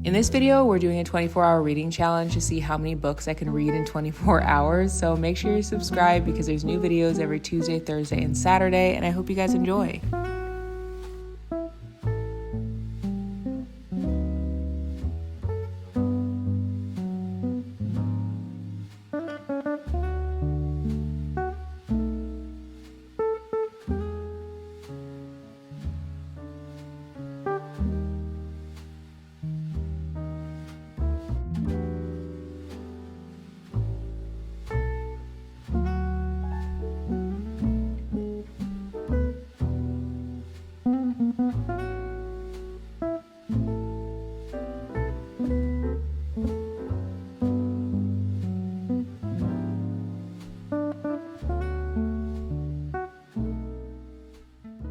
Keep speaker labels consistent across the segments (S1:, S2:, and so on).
S1: In this video, we're doing a 24-hour reading challenge to see how many books I can read in 24 hours. So make sure you subscribe because there's new videos every Tuesday, Thursday, and Saturday, and I hope you guys enjoy.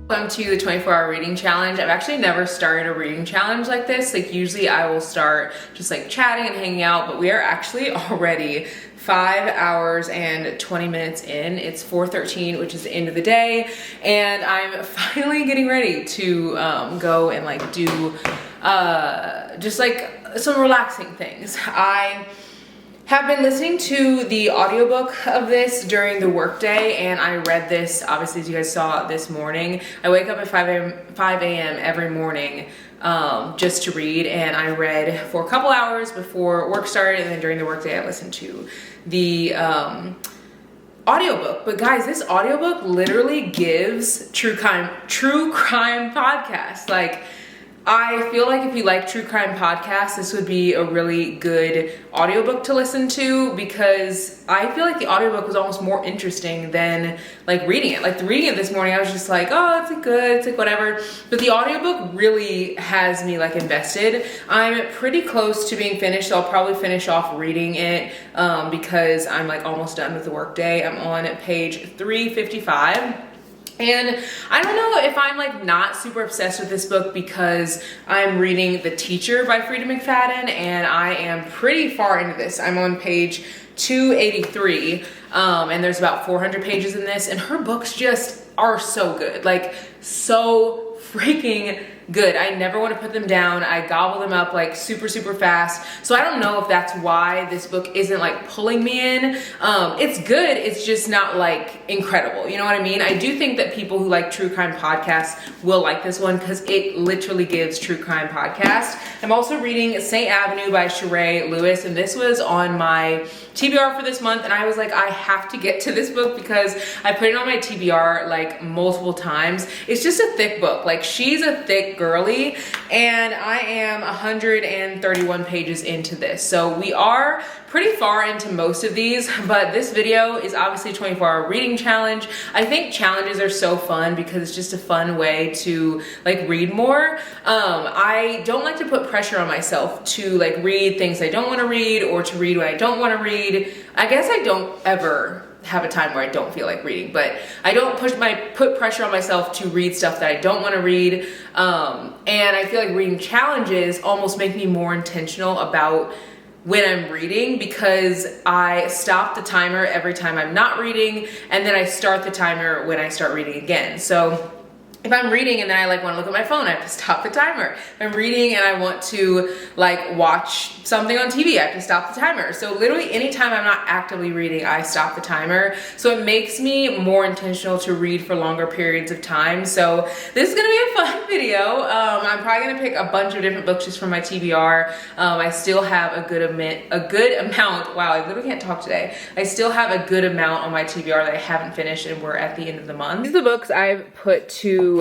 S1: Welcome to the 24-hour reading challenge. I've actually never started a reading challenge like this. Like usually I will start just like chatting and hanging out, but we are actually already 5 hours and 20 minutes in. It's 4:13, which is the end of the day, and I'm finally getting ready to go and like do just like some relaxing things. I have been listening to the audiobook of this during the workday, and I read this, obviously, as you guys saw this morning. I wake up at 5 a.m. every morning just to read, and I read for a couple hours before work started, and then during the workday I listened to the audiobook. But guys, this audiobook literally gives true crime podcasts. Like, I feel like if you like true crime podcasts, this would be a really good audiobook to listen to, because I feel like the audiobook was almost more interesting than like reading it. Like reading it this morning, I was just like, oh, it's like good, it's like whatever. But the audiobook really has me like invested. I'm pretty close to being finished, so I'll probably finish off reading it because I'm like almost done with the workday. I'm on page 355. And I don't know if I'm like not super obsessed with this book because I'm reading The Teacher by Freida McFadden, and I am pretty far into this. I'm on page 283, and there's about 400 pages in this, and her books just are so good, like so freaking good. I never want to put them down. I gobble them up like super fast. So I don't know if that's why this book isn't like pulling me in. It's good, it's just not like incredible, you know what I mean? I do think that people who like true crime podcasts will like this one because it literally gives true crime podcast. I'm also reading St. Avenue by Sheree Lewis, and this was on my TBR for this month, and I was like, I have to get to this book because I put it on my TBR like multiple times. It's just a thick book. Like, she's a thick girly, and I am 131 pages into this. So we are pretty far into most of these, but this video is obviously a 24-hour reading challenge. I think challenges are so fun because it's just a fun way to like read more. I don't like to put pressure on myself to like read things I don't want to read or to read what I don't want to read. I guess I don't ever have a time where I don't feel like reading, but I don't put pressure on myself to read stuff that I don't want to read. And I feel like reading challenges almost make me more intentional about when I'm reading, because I stop the timer every time I'm not reading, and then I start the timer when I start reading again. So if I'm reading and then I like want to look at my phone, I have to stop the timer. If I'm reading and I want to like watch something on TV, I have to stop the timer. So literally anytime I'm not actively reading, I stop the timer. So it makes me more intentional to read for longer periods of time. So this is gonna be a fun video. I'm probably gonna pick a bunch of different books just from my TBR. I still have a good amount. Wow, I literally can't talk today. I still have a good amount on my TBR that I haven't finished, and we're at the end of the month. These are the books I've put to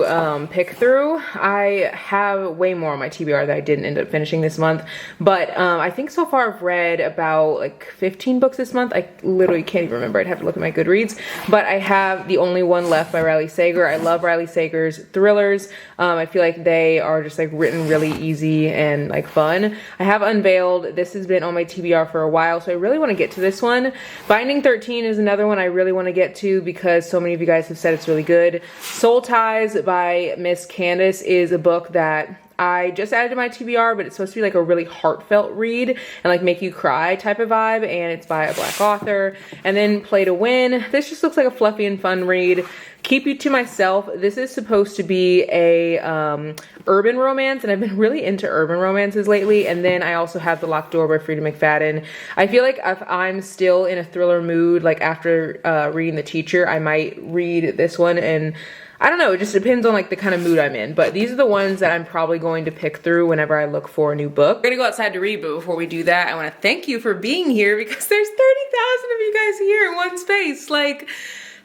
S1: pick through. I have way more on my TBR that I didn't end up finishing this month, but I think so far I've read about like 15 books this month. I literally can't even remember. I'd have to look at my Goodreads, but I have The Only One Left by Riley Sager. I love Riley Sager's thrillers. I feel like they are just like written really easy and like fun. I have Unveiled. This has been on my TBR for a while, so I really want to get to this one. Binding 13 is another one I really want to get to because so many of you guys have said it's really good. Soul Ties by Miss Candace is a book that I just added to my TBR, but it's supposed to be like a really heartfelt read and like make you cry type of vibe, and it's by a Black author. And then Play to Win. This just looks like a fluffy and fun read. Keep You to Myself. This is supposed to be a urban romance, and I've been really into urban romances lately. And then I also have The Locked Door by Frida McFadden. I feel like if I'm still in a thriller mood, like after reading The Teacher, I might read this one. And I don't know, it just depends on like the kind of mood I'm in. But these are the ones that I'm probably going to pick through whenever I look for a new book. We're gonna go outside to read, but before we do that, I wanna thank you for being here, because there's 30,000 of you guys here in one space. Like,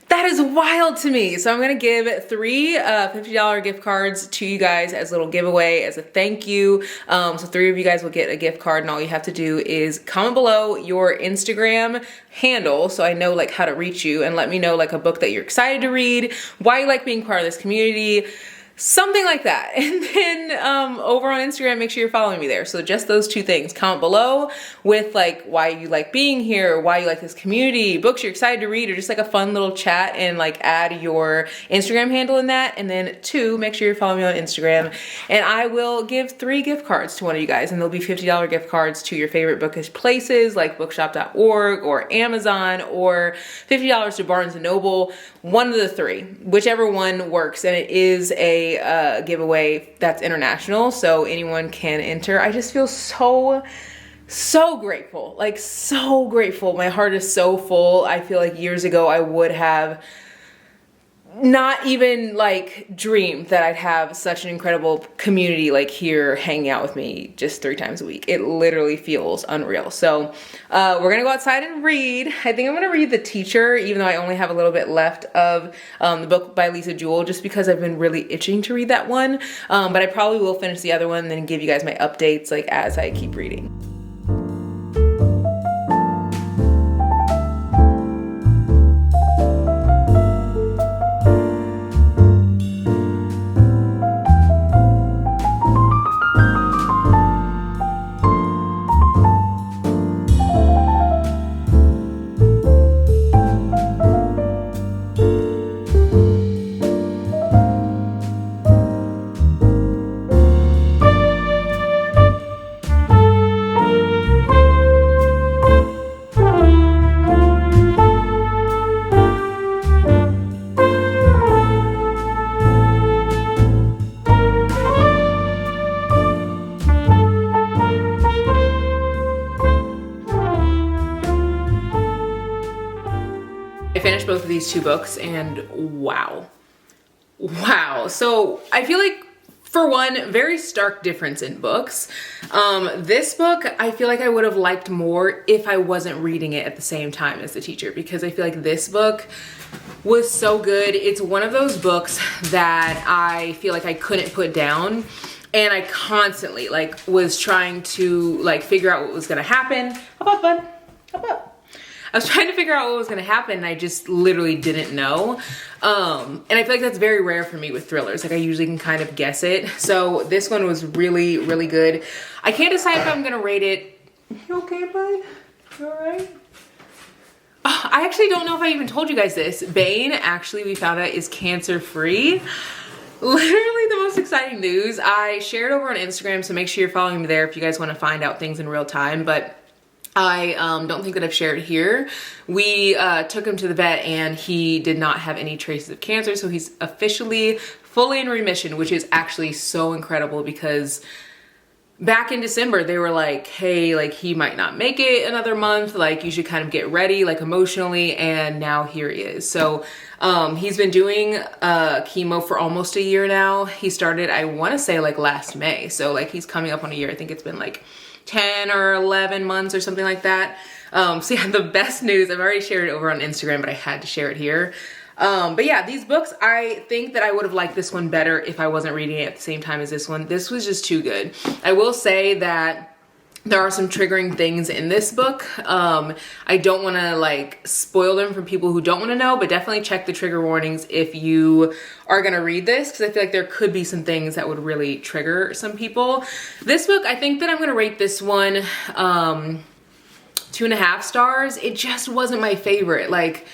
S1: that is wild to me. So I'm gonna give 3 $50 gift cards to you guys as a little giveaway, as a thank you. So 3 of you guys will get a gift card, and all you have to do is comment below your Instagram handle so I know like how to reach you, and let me know like a book that you're excited to read, why you like being part of this community, something like that. And then over on Instagram, make sure you're following me there. So just those 2 things. Comment below with like why you like being here, why you like this community, books you're excited to read, or just like a fun little chat, and like add your Instagram handle in that. And then 2, make sure you're following me on Instagram, and I will give 3 gift cards to one of you guys, and they'll be $50 gift cards to your favorite bookish places like bookshop.org or Amazon, or $50 to Barnes & Noble. One of the 3, whichever one works. And it is a giveaway that's international, so anyone can enter. I just feel so grateful, like so grateful. My heart is so full. I feel like years ago I would have not even like dreamed that I'd have such an incredible community like here hanging out with me just 3 times a week. It literally feels unreal. So we're gonna go outside and read. I think I'm gonna read The Teacher, even though I only have a little bit left of the book by Lisa Jewell, just because I've been really itching to read that one. But I probably will finish the other one and then give you guys my updates like as I keep reading. I finished both of these 2 books, and wow. So I feel like, for one, very stark difference in books. This book, I feel like I would have liked more if I wasn't reading it at the same time as The Teacher, because I feel like this book was so good. It's one of those books that I feel like I couldn't put down, and I constantly like was trying to like figure out what was gonna happen. Hop up, bud, hop up. I was trying to figure out what was gonna happen, and I just literally didn't know. And I feel like that's very rare for me with thrillers. Like I usually can kind of guess it. So this one was really, really good. I can't decide if I'm gonna rate it. You okay, bud? You all right? I actually don't know if I even told you guys this. Bane, actually, we found out, is cancer-free. Literally the most exciting news. I shared over on Instagram, so make sure you're following me there if you guys want to find out things in real time. But I don't think that I've shared here. We took him to the vet, and he did not have any traces of cancer, so he's officially fully in remission, which is actually so incredible, because back in December they were like, hey, like he might not make it another month, like you should kind of get ready like emotionally, and now here he is. So he's been doing chemo for almost a year now. He started, I want to say, like last May, so like he's coming up on a year. I think it's been like 10 or 11 months or something like that. So yeah, the best news, I've already shared it over on Instagram, but I had to share it here. But yeah, these books, I think that I would have liked this one better if I wasn't reading it at the same time as this one. This was just too good. I will say that there are some triggering things in this book. I don't want to like spoil them for people who don't want to know, but definitely check the trigger warnings if you are going to read this, because I feel like there could be some things that would really trigger some people. This book, I think that I'm going to rate this one 2.5 stars. It just wasn't my favorite. Like,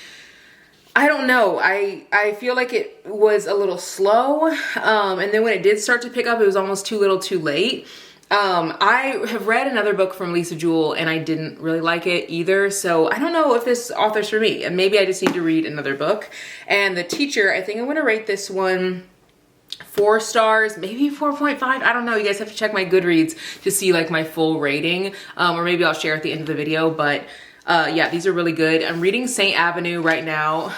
S1: I don't know. I feel like it was a little slow. And then when it did start to pick up, it was almost too little too late. I have read another book from Lisa Jewell and I didn't really like it either. So I don't know if this author's for me, and maybe I just need to read another book. And The Teacher, I think I'm going to rate this one 4 stars, maybe 4.5. I don't know. You guys have to check my Goodreads to see like my full rating. Or maybe I'll share at the end of the video, but yeah, these are really good. I'm reading Saint Avenue right now,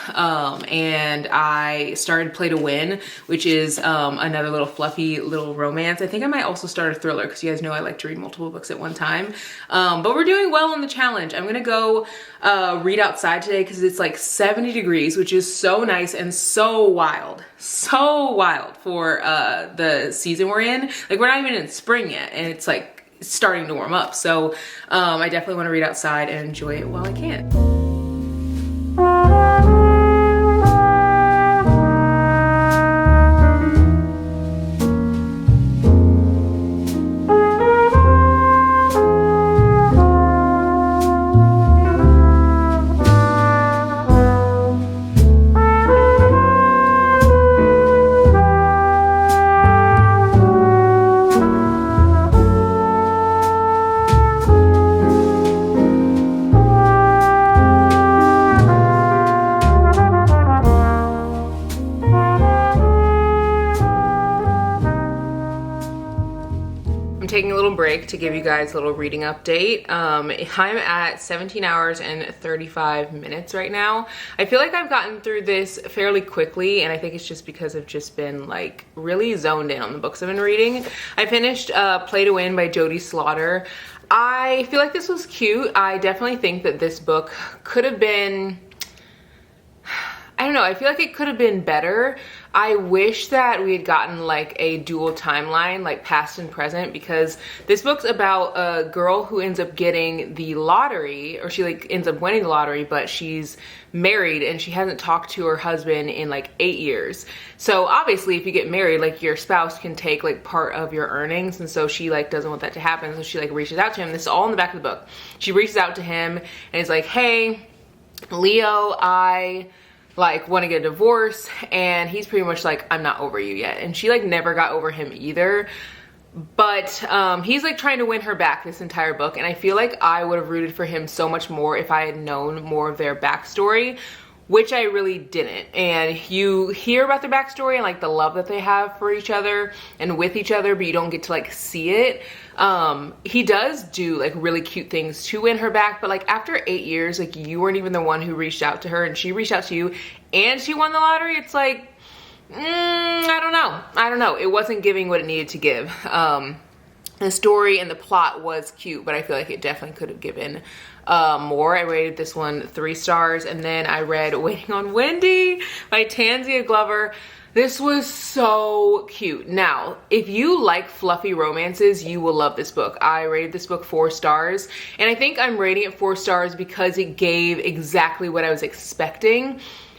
S1: and I started Play to Win, which is another little fluffy little romance. I think I might also start a thriller because you guys know I like to read multiple books at one time. But we're doing well on the challenge. I'm gonna go read outside today because it's like 70 degrees, which is so nice and so wild for the season we're in. Like, we're not even in spring yet, and it's like starting to warm up. So I definitely want to read outside and enjoy it while I can. Taking a little break to give you guys a little reading update. I'm at 17 hours and 35 minutes right now. I feel like I've gotten through this fairly quickly, and I think it's just because I've just been like really zoned in on the books I've been reading. I finished Play to Win by Jodie Slaughter. I feel like this was cute. I definitely think that this book could have been, I don't know, I feel like it could have been better. I wish that we had gotten like a dual timeline, like past and present, because this book's about a girl who ends up getting the lottery, or she like ends up winning the lottery, but she's married and she hasn't talked to her husband in like 8 years. So obviously if you get married, like your spouse can take like part of your earnings, and so she like doesn't want that to happen. So she like reaches out to him. This is all in the back of the book. She reaches out to him and is like, hey, Leo, I like want to get a divorce. And he's pretty much like, I'm not over you yet. And she like never got over him either. But he's like trying to win her back this entire book. And I feel like I would have rooted for him so much more if I had known more of their backstory, which I really didn't. And you hear about their backstory and like the love that they have for each other and with each other, but you don't get to like see it. He does do like really cute things to win her back, but like after 8 years, like you weren't even the one who reached out to her and she reached out to you and she won the lottery. It's like, I don't know. It wasn't giving what it needed to give. The story and the plot was cute, but I feel like it definitely could have given more. I rated this one 3 stars. And then I read Waiting on Wendy by Tanzia Glover. This was so cute. Now, if you like fluffy romances, you will love this book. I rated this book 4 stars, and I think I'm rating it 4 stars because it gave exactly what I was expecting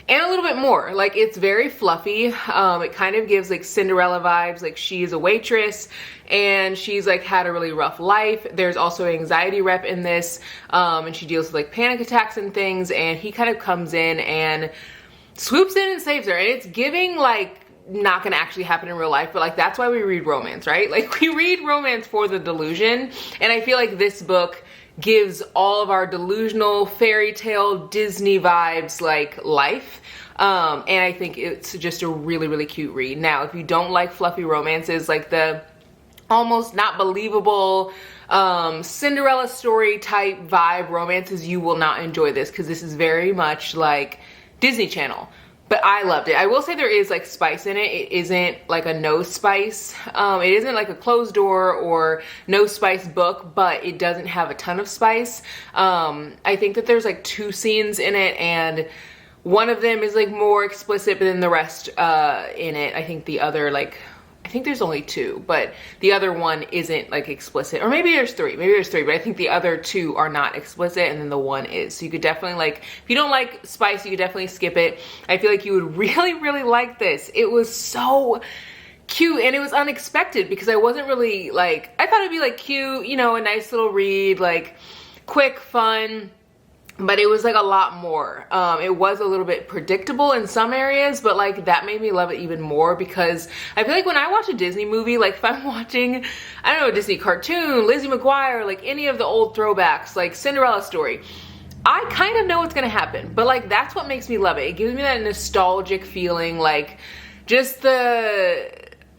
S1: and a little bit more. Like, it's very fluffy. It kind of gives like Cinderella vibes. Like, she is a waitress and she's like had a really rough life. There's also an anxiety rep in this, and she deals with like panic attacks and things, and he kind of comes in and swoops in and saves her. And it's giving like not gonna actually happen in real life, but like that's why we read romance, right? Like, we read romance for the delusion, and I feel like this book gives all of our delusional fairy tale Disney vibes like life. And I think it's just a really, really cute read. Now, if you don't like fluffy romances, like the almost not believable Cinderella story type vibe romances, you will not enjoy this, because this is very much like Disney Channel. But I loved it. I will say there is like spice in it. It isn't like a no spice. It isn't like a closed door or no spice book, but it doesn't have a ton of spice. I think that there's like 2 scenes in it, and one of them is like more explicit, but then the rest in it, I think the other like, I think there's only 2, but the other one isn't like explicit, or maybe there's 3, but I think the other 2 are not explicit, and then the one is. So you could definitely like, if you don't like spice, you could definitely skip it. I feel like you would really, really like this. It was so cute, and it was unexpected because I wasn't really like, I thought it'd be like cute, you know, a nice little read, like quick, fun. but it was like a lot more. It was a little bit predictable in some areas, but like that made me love it even more, because I feel like when I watch a Disney movie, like if I'm watching, I don't know, a Disney cartoon, Lizzie McGuire, like any of the old throwbacks, like Cinderella story, I kind of know what's gonna happen, but like that's what makes me love it. It gives me that nostalgic feeling, like just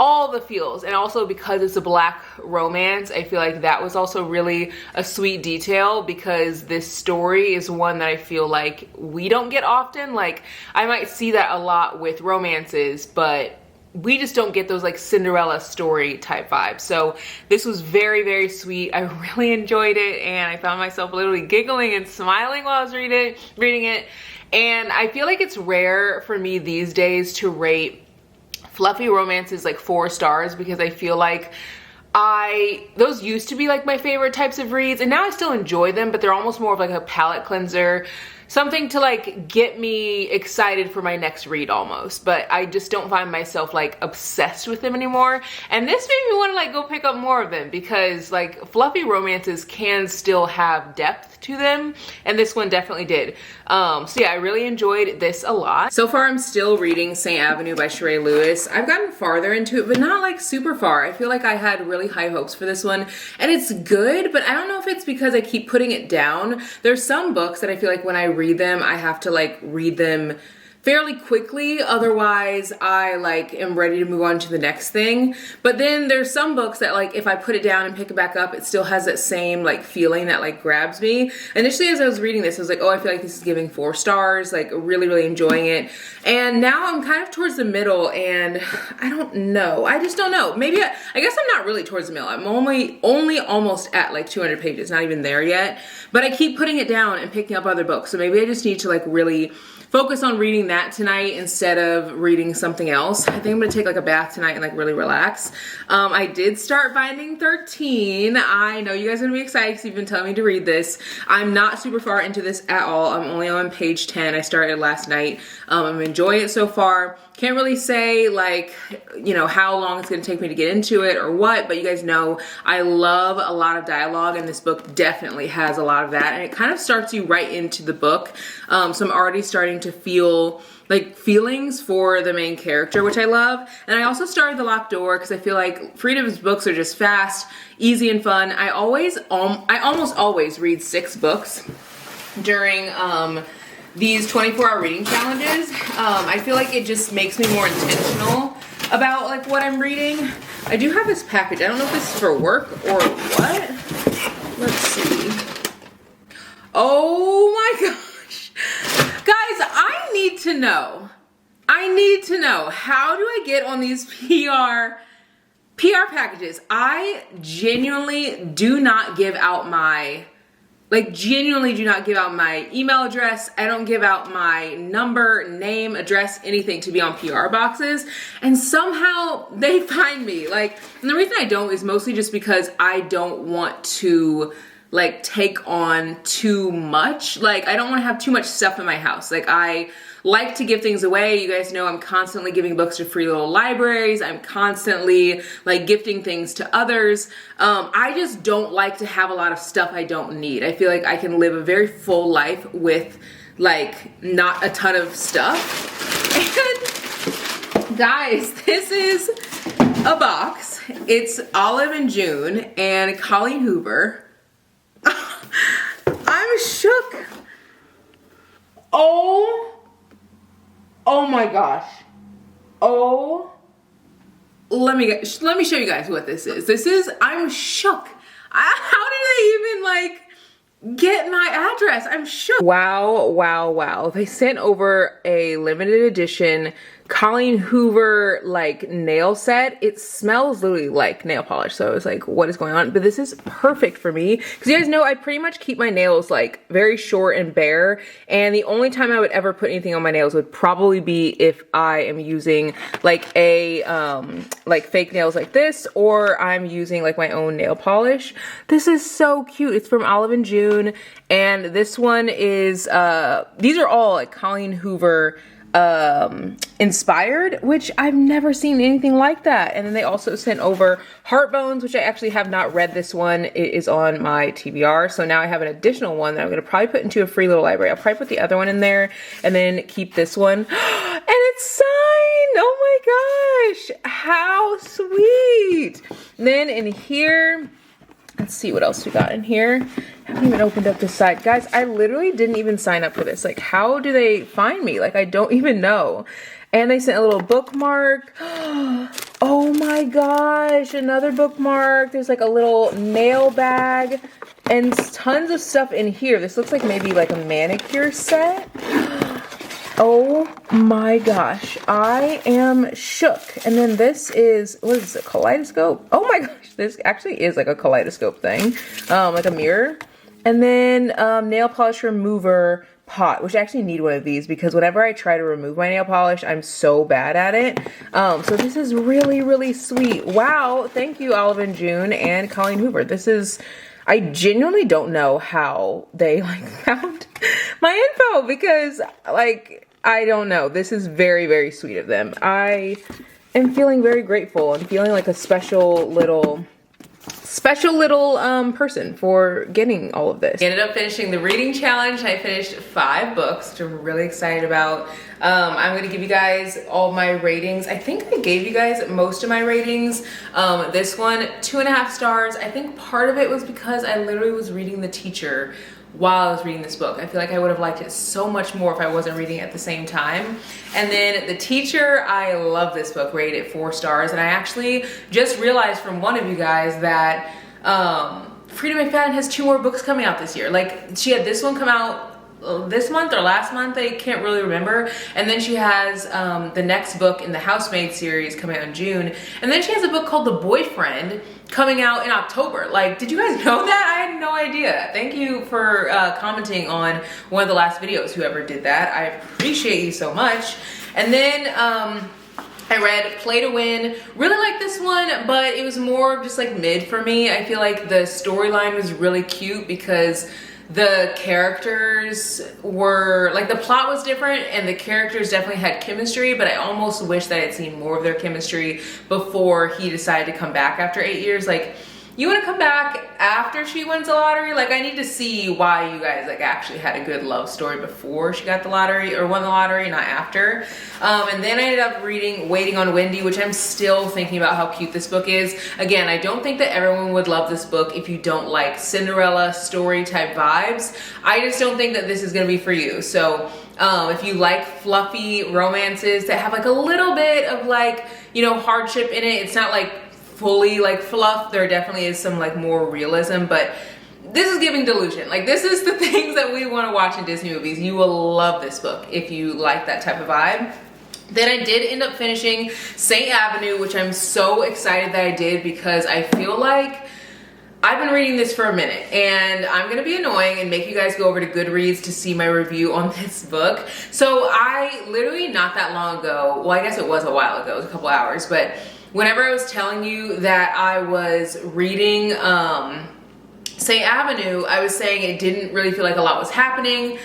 S1: all the feels. And also because it's a Black romance, I feel like that was also really a sweet detail, because this story is one that I feel like we don't get often. Like I might see that a lot with romances, but we just don't get those like Cinderella story type vibes. So this was very, very sweet. I really enjoyed it, and I found myself literally giggling and smiling while I was reading it. And I feel like it's rare for me these days to rate fluffy romances like 4 stars, because I feel like those used to be like my favorite types of reads, and now I still enjoy them, but they're almost more of like a palate cleanser, something to like get me excited for my next read almost. But I just don't find myself like obsessed with them anymore, and this made me want to like go pick up more of them, because like fluffy romances can still have depth to them, and this one definitely did. So yeah, I really enjoyed this a lot. So far I'm still reading St. Avenue by Sheree Lewis. I've gotten farther into it, but not like super far. I feel like I had really high hopes for this one, and it's good, but I don't know if it's because I keep putting it down. There's some books that I feel like when I read them, I have to like read them fairly quickly, otherwise I like am ready to move on to the next thing. But then there's some books that like if I put it down and pick it back up, it still has that same like feeling that like grabs me. Initially as I was reading this, I was like, oh, I feel like this is giving 4 stars, like really, really enjoying it. And now I'm kind of towards the middle, and I don't know, I just don't know. Maybe I guess I'm not really towards the middle. I'm only almost at like 200 pages, not even there yet. But I keep putting it down and picking up other books, so maybe I just need to like really focus on reading that tonight instead of reading something else. I think I'm gonna take like a bath tonight and like really relax. I did start Binding 13. I know you guys are gonna be excited because you've been telling me to read this. I'm not super far into this at all. I'm only on page 10. I started last night. I'm enjoying it so far. Can't really say like, you know, how long it's gonna take me to get into it or what, but you guys know I love a lot of dialogue, and this book definitely has a lot of that, and it kind of starts you right into the book. So I'm already starting to feel like feelings for the main character, which I love. And I also started The Locked Door because I feel like Freedom's books are just fast, easy, and fun. I almost always read 6 books during these 24-hour reading challenges. I feel like it just makes me more intentional about like what I'm reading. I do have this package. I don't know if this is for work or what. Let's see. Oh my gosh. Guys, I need to know. How do I get on these PR packages? I genuinely do not give out my email address. I don't give out my number, name, address, anything to be on PR boxes. And somehow they find me. Like, and the reason I don't is mostly just because I don't want to like take on too much. Like, I don't want to have too much stuff in my house. Like, I like to give things away. You guys know I'm constantly giving books to free little libraries. I'm constantly like gifting things to others. I just don't like to have a lot of stuff I don't need. I feel like I can live a very full life with like not a ton of stuff. And guys, this is a box. It's Olive and June and Colleen Hoover. I'm shook. Oh my gosh. Let me show you guys what this is. I'm shook. How did they even like get my address? I'm shook. Wow. They sent over a limited edition Colleen Hoover like nail set. It smells literally like nail polish, so I was like, what is going on? But this is perfect for me because you guys know I pretty much keep my nails like very short and bare, and the only time I would ever put anything on my nails would probably be if I am using like a like fake nails like this, or I'm using like my own nail polish. This is so cute. It's from Olive and June, and this one is these are all like Colleen Hoover inspired, which I've never seen anything like that. And then they also sent over Heartbones, which I actually have not read this one. It is on my TBR. So now I have an additional one that I'm going to probably put into a free little library. I'll probably put the other one in there and then keep this one. And it's signed. Oh my gosh. How sweet. And then in here, let's see what else we got in here. I haven't even opened up this side. Guys, I literally didn't even sign up for this. Like, how do they find me? Like, I don't even know. And they sent a little bookmark. Oh my gosh, another bookmark. There's like a little nail bag and tons of stuff in here. This looks like maybe like a manicure set. Oh my gosh, I am shook. And then this is, what is it, a kaleidoscope? Oh my gosh, this actually is like a kaleidoscope thing, like a mirror. And then nail polish remover pot, which I actually need one of these because whenever I try to remove my nail polish, I'm so bad at it. So this is really, really sweet. Wow, thank you, Olive and June and Colleen Hoover. This is, I genuinely don't know how they like found my info because like, I don't know. This is very, very sweet of them. I am feeling very grateful. I'm feeling like a special little person for getting all of this. I ended up finishing the reading challenge. I finished 5 books, which I'm really excited about. I'm gonna give you guys all my ratings. I think I gave you guys most of my ratings. This one, 2.5 stars. I think part of it was because I literally was reading The Teacher while I was reading this book. I feel like I would have liked it so much more if I wasn't reading it at the same time. And then The Teacher, I love this book, rated it 4 stars. And I actually just realized from one of you guys that Freedom McFadden has 2 more books coming out this year. Like, she had this one come out this month or last month, I can't really remember. And then she has the next book in the Housemaid series coming out in June. And then she has a book called The Boyfriend coming out in October. Like, did you guys know that? I had no idea. Thank you for commenting on one of the last videos, whoever did that. I appreciate you so much. And then I read Play to Win. Really liked this one, but it was more just like mid for me. I feel like the storyline was really cute because the characters were, like, the plot was different and the characters definitely had chemistry, but I almost wish that I had seen more of their chemistry before he decided to come back after 8 years. Like, you want to come back after she wins the lottery? Like, I need to see why you guys like actually had a good love story before she got the lottery or won the lottery, not after. And then I ended up reading Waiting on Wendy, which I'm still thinking about how cute this book is. Again, I don't think that everyone would love this book if you don't like Cinderella story type vibes. I just don't think that this is going to be for you. So if you like fluffy romances that have like a little bit of like, you know, hardship in it, it's not like fully like fluff. There definitely is some like more realism, but this is giving delusion. Like, this is the things that we want to watch in Disney movies. You will love this book if you like that type of vibe. Then I did end up finishing St. Avenue, which I'm so excited that I did because I feel like I've been reading this for a minute and I'm gonna be annoying and make you guys go over to Goodreads to see my review on this book. So I literally not that long ago, well, I guess it was a while ago, it was a couple hours, but whenever I was telling you that I was reading St. Avenue, I was saying it didn't really feel like a lot was happening.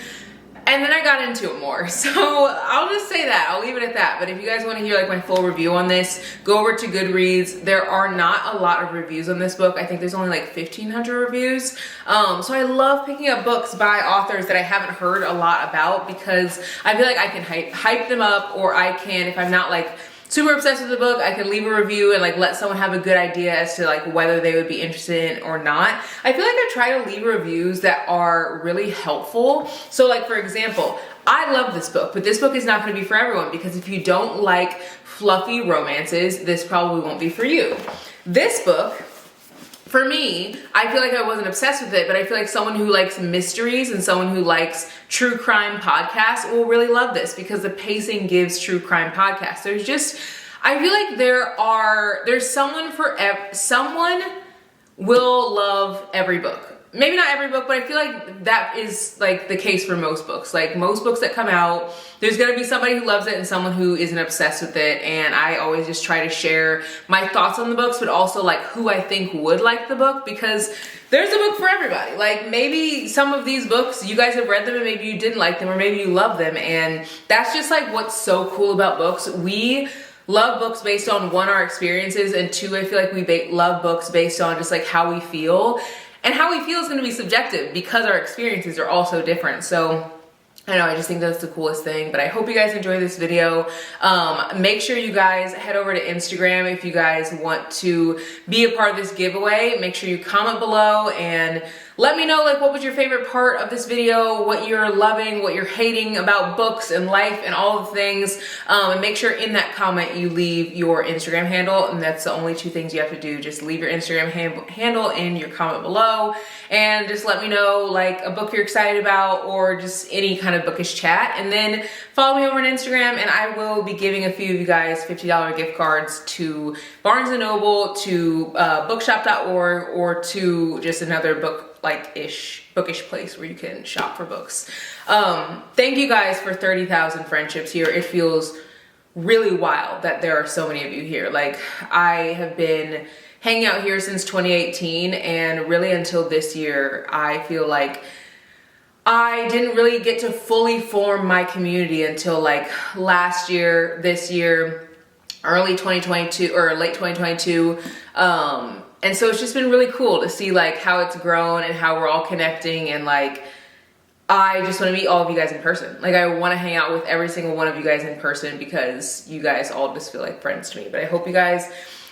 S1: And then I got into it more. So I'll just say that, I'll leave it at that. But if you guys want to hear like my full review on this, go over to Goodreads. There are not a lot of reviews on this book. I think there's only like 1,500 reviews. So I love picking up books by authors that I haven't heard a lot about because I feel like I can hype them up, or I can, if I'm not like super obsessed with the book, I can leave a review and like let someone have a good idea as to like whether they would be interested in it or not. I feel like I try to leave reviews that are really helpful. So like, for example, I love this book, but this book is not going to be for everyone because if you don't like fluffy romances, this probably won't be for you. This book, for me, I feel like I wasn't obsessed with it, but I feel like someone who likes mysteries and someone who likes true crime podcasts will really love this because the pacing gives true crime podcasts. There's just, I feel like there's someone will love every book. maybe not every book, but I feel like that is like the case for most books. Like most books that come out, there's gonna be somebody who loves it and someone who isn't obsessed with it. And I always just try to share my thoughts on the books, but also like who I think would like the book, because there's a book for everybody. Like maybe some of these books, you guys have read them and maybe you didn't like them, or maybe you love them. And that's just like what's so cool about books. We love books based on, one, our experiences, and two, I feel like we love books based on just like how we feel. And how we feel is going to be subjective because our experiences are all so different. So I know, I just think that's the coolest thing. But I hope you guys enjoy this video. Make sure you guys head over to Instagram if you guys want to be a part of this giveaway. Make sure you comment below and let me know like what was your favorite part of this video, what you're loving, what you're hating about books and life and all the things. And make sure in that comment you leave your Instagram handle, and that's the only two things you have to do. Just leave your Instagram handle in your comment below, and just let me know like a book you're excited about, or just any kind of bookish chat. And then follow me over on Instagram, and I will be giving a few of you guys $50 gift cards to Barnes & Noble, to bookshop.org, or to just another bookish place where you can shop for books. Thank you guys for 30,000 friendships here. It feels really wild that there are so many of you here. Like, I have been hanging out here since 2018, and really until this year, I feel like I didn't really get to fully form my community until like last year, this year, early 2022 or late 2022. And so it's just been really cool to see like how it's grown and how we're all connecting, and like I just want to meet all of you guys in person. Like I want to hang out with every single one of you guys in person, because you guys all just feel like friends to me. But I hope you guys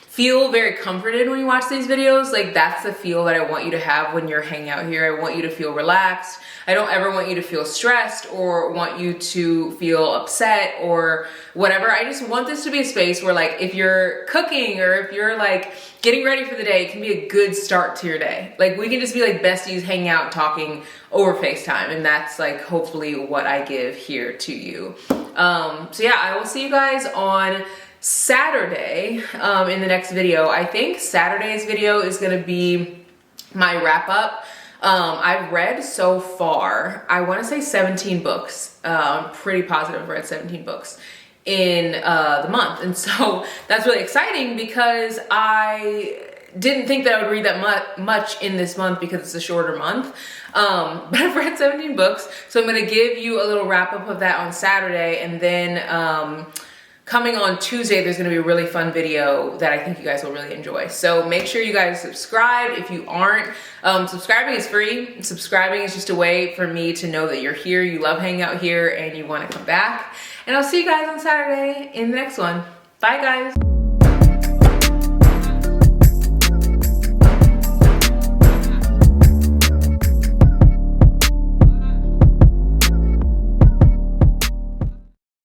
S1: feel very comforted when you watch these videos. Like that's the feel that I want you to have when you're hanging out here. I want you to feel relaxed. I don't ever want you to feel stressed or want you to feel upset or whatever. I just want this to be a space where like if you're cooking or if you're like getting ready for the day, it can be a good start to your day. Like we can just be like besties hanging out, talking over FaceTime. And that's like hopefully what I give here to you. So yeah, I will see you guys on Saturday in the next video. I think Saturday's video is gonna be my wrap up. I've read so far, I want to say 17 books. I'm pretty positive I've read 17 books in the month. And so that's really exciting, because I didn't think that I would read that much in this month because it's a shorter month. But I've read 17 books. So I'm going to give you a little wrap up of that on Saturday. And then coming on Tuesday, there's going to be a really fun video that I think you guys will really enjoy. So make sure you guys subscribe if you aren't. Subscribing is free. Subscribing is just a way for me to know that you're here, you love hanging out here, and you want to come back. And I'll see you guys on Saturday in the next one. Bye, guys.